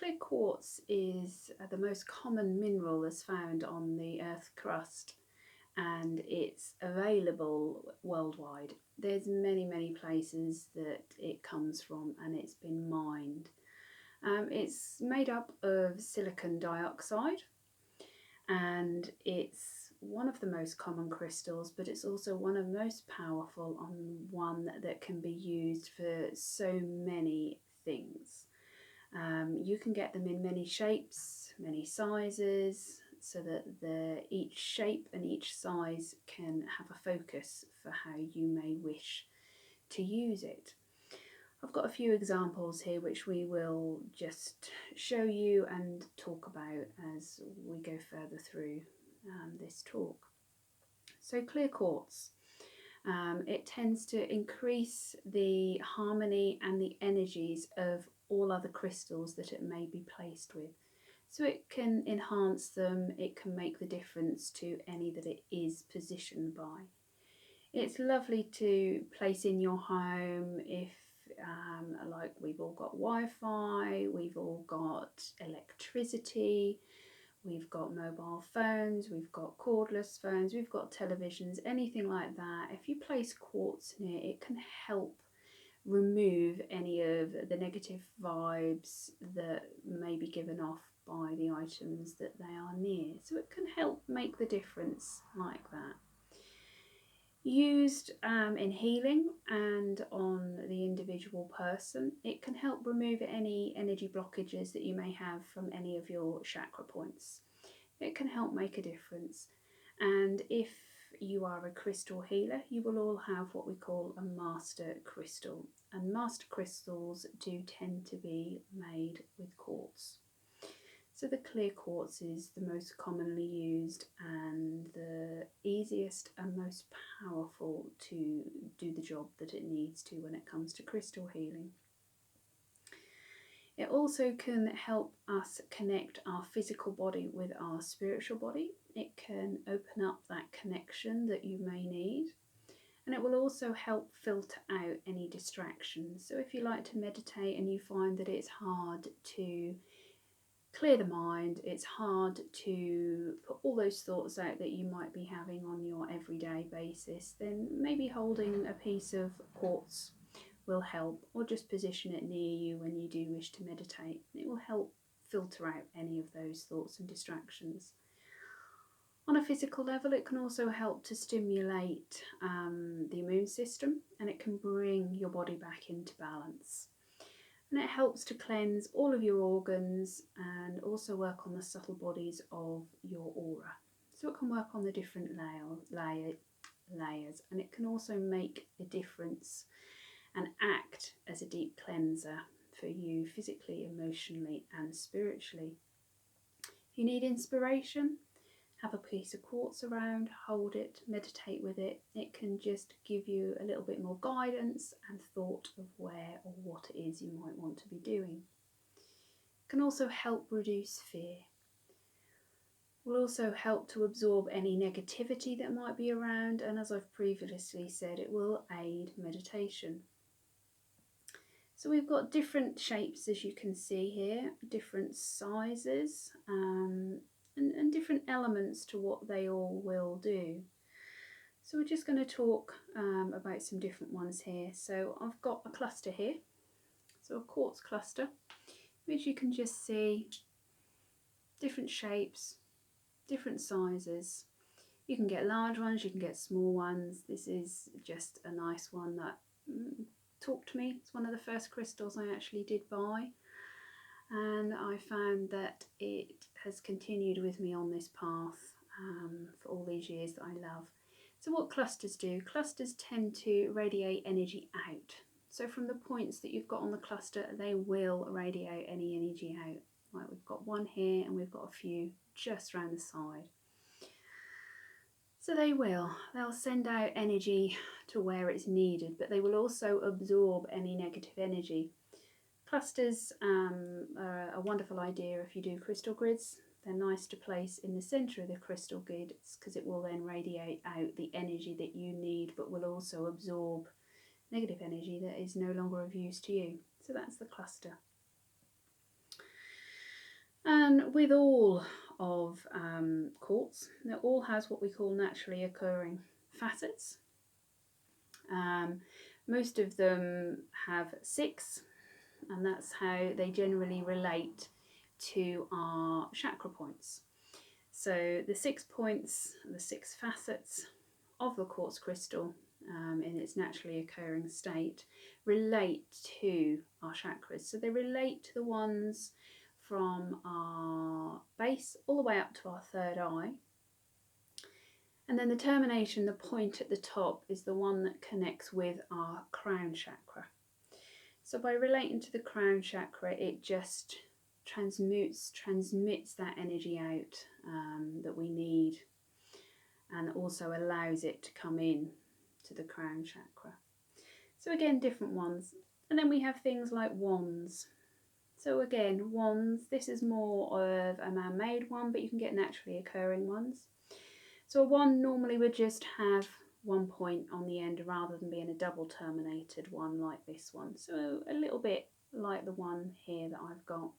Clear quartz is the most common mineral that's found on the Earth's crust, and it's available worldwide. There's many places that it comes from, and it's been mined. It's made up of silicon dioxide, and it's one of the most common crystals, but it's also one of the most powerful, and one that can be used for so many things. You can get them in many shapes, many sizes, so that each shape and each size can have a focus for how you may wish to use it. I've got a few examples here which we will just show you and talk about as we go further through this talk. So clear quartz. It tends to increase the harmony and the energies of all other crystals that it may be placed with. So it can enhance them, it can make the difference to any that it is positioned by. It's lovely to place in your home if, like we've all got Wi-Fi, we've all got electricity, we've got mobile phones, we've got cordless phones, we've got televisions, anything like that. If you place quartz near, it can help remove any of the negative vibes that may be given off by the items that they are near. So it can help make the difference like that. Used in healing and on the individual person, it can help remove any energy blockages that you may have from any of your chakra points. It can help make a difference. And if you are a crystal healer, you will all have what we call a master crystal. And master crystals do tend to be made with quartz. So the clear quartz is the most commonly used and the easiest and most powerful to do the job that it needs to when it comes to crystal healing. It also can help us connect our physical body with our spiritual body. It can open up that connection that you may need. And it will also help filter out any distractions. So if you like to meditate and you find that it's hard to clear the mind, it's hard to put all those thoughts out that you might be having on your everyday basis, then maybe holding a piece of quartz will help, or just position it near you when you do wish to meditate. It will help filter out any of those thoughts and distractions. On a physical level, it can also help to stimulate the immune system, and it can bring your body back into balance. And it helps to cleanse all of your organs and also work on the subtle bodies of your aura. So it can work on the different layers, and it can also make a difference and act as a deep cleanser for you physically, emotionally and spiritually. If you need inspiration, have a piece of quartz around, hold it, meditate with it. It can just give you a little bit more guidance and thought of where or what it is you might want to be doing. It can also help reduce fear. It will also help to absorb any negativity that might be around, and as I've previously said, it will aid meditation. So we've got different shapes, as you can see here, different sizes, and different elements to what they all will do. So we're just going to talk about some different ones here. So I've got a cluster here, so a quartz cluster, which you can just see different shapes, different sizes. You can get large ones, you can get small ones. This is just a nice one that talked to me. It's one of the first crystals I actually did buy, and I found that it has continued with me on this path for all these years that I love. So what clusters do? Clusters tend to radiate energy out. So from the points that you've got on the cluster, they will radiate any energy out. Like we've got one here and we've got a few just around the side. So they'll send out energy to where it's needed, but they will also absorb any negative energy. Clusters are a wonderful idea if you do crystal grids. They're nice to place in the centre of the crystal grid because it will then radiate out the energy that you need, but will also absorb negative energy that is no longer of use to you. So that's the cluster. And with all of quartz, it all has what we call naturally occurring facets. Most of them have 6, and that's how they generally relate to our chakra points. So the 6 points, the 6 facets of the quartz crystal in its naturally occurring state relate to our chakras. So they relate to the ones from our base all the way up to our third eye. And then the termination, the point at the top, is the one that connects with our crown chakra. So by relating to the crown chakra, it just transmits that energy out that we need, and also allows it to come in to the crown chakra. So again, different ones. And then we have things like wands. So again, wands, this is more of a man-made one, but you can get naturally occurring ones. So a wand normally would just have one point on the end rather than being a double terminated one like this one. So a little bit like the one here that I've got.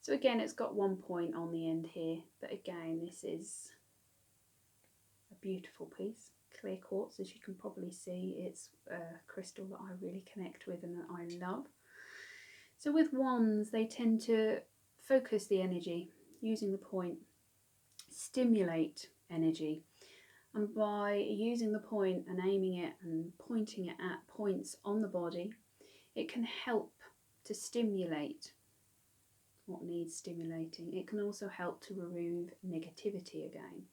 So again, it's got one point on the end here, but again, this is a beautiful piece. Clear quartz, as you can probably see, it's a crystal that I really connect with and that I love. So with wands, they tend to focus the energy using the point, stimulate energy, and by using the point and aiming it and pointing it at points on the body, it can help to stimulate what needs stimulating. It can also help to remove negativity again.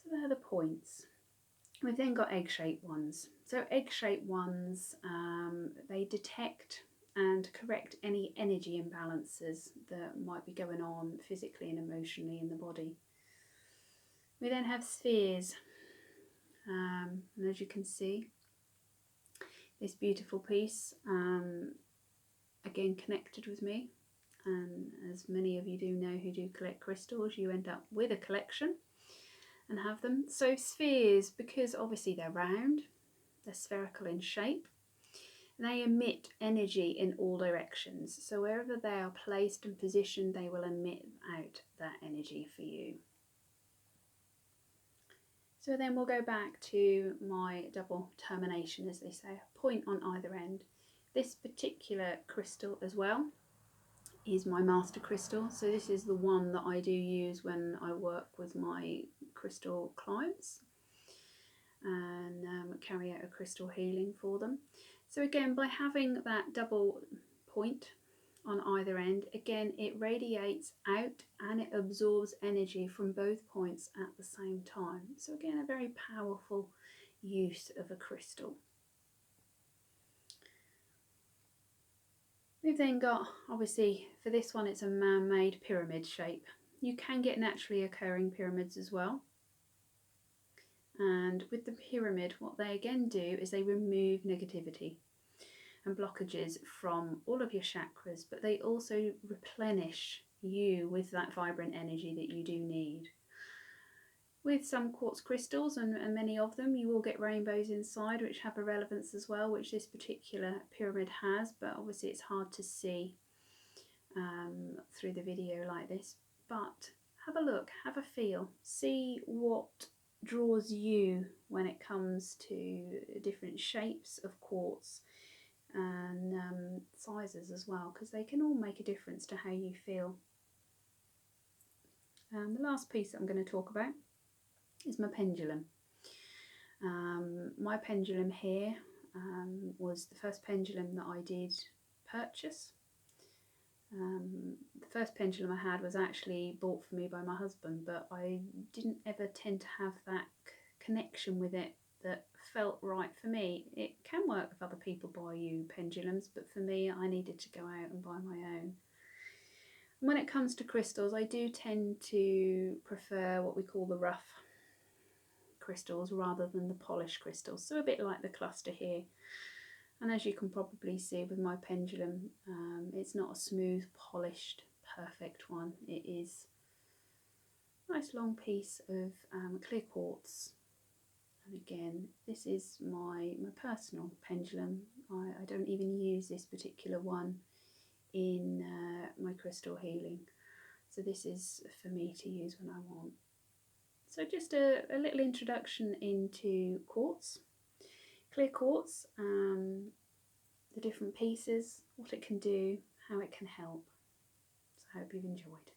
So there are the points. We've then got egg-shaped ones. So egg-shaped ones, they detect and correct any energy imbalances that might be going on physically and emotionally in the body. We then have spheres, and as you can see, this beautiful piece, again connected with me, and as many of you do know who do collect crystals, you end up with a collection and have them. So spheres, because obviously they're round, they're spherical in shape, they emit energy in all directions. So wherever they are placed and positioned, they will emit out that energy for you. So then we'll go back to my double termination, as they say, a point on either end. This particular crystal as well is my master crystal. So this is the one that I do use when I work with my crystal clients and carry out a crystal healing for them. So again, by having that double point on either end, again, it radiates out and it absorbs energy from both points at the same time. So again, a very powerful use of a crystal. We've then got, obviously, for this one, it's a man-made pyramid shape. You can get naturally occurring pyramids as well. And with the pyramid, what they again do is they remove negativity and blockages from all of your chakras, but they also replenish you with that vibrant energy that you do need. With some quartz crystals, and many of them, you will get rainbows inside, which have a relevance as well, which this particular pyramid has, but obviously it's hard to see through the video like this. But have a look, have a feel, see what draws you when it comes to different shapes of quartz and sizes as well, because they can all make a difference to how you feel. The last piece that I'm going to talk about is my pendulum. My pendulum here was the first pendulum that I did purchase. The first pendulum I had was actually bought for me by my husband, but I didn't ever tend to have that connection with it that felt right for me. It can work if other people buy you pendulums, but for me, I needed to go out and buy my own. When it comes to crystals, I do tend to prefer what we call the rough crystals rather than the polished crystals, so a bit like the cluster here. And as you can probably see with my pendulum, it's not a smooth, polished, perfect one. It is a nice long piece of clear quartz. And again, this is my personal pendulum. I don't even use this particular one in my crystal healing. So this is for me to use when I want. So just a little introduction into quartz, clear quartz, the different pieces, what it can do, how it can help. So I hope you've enjoyed.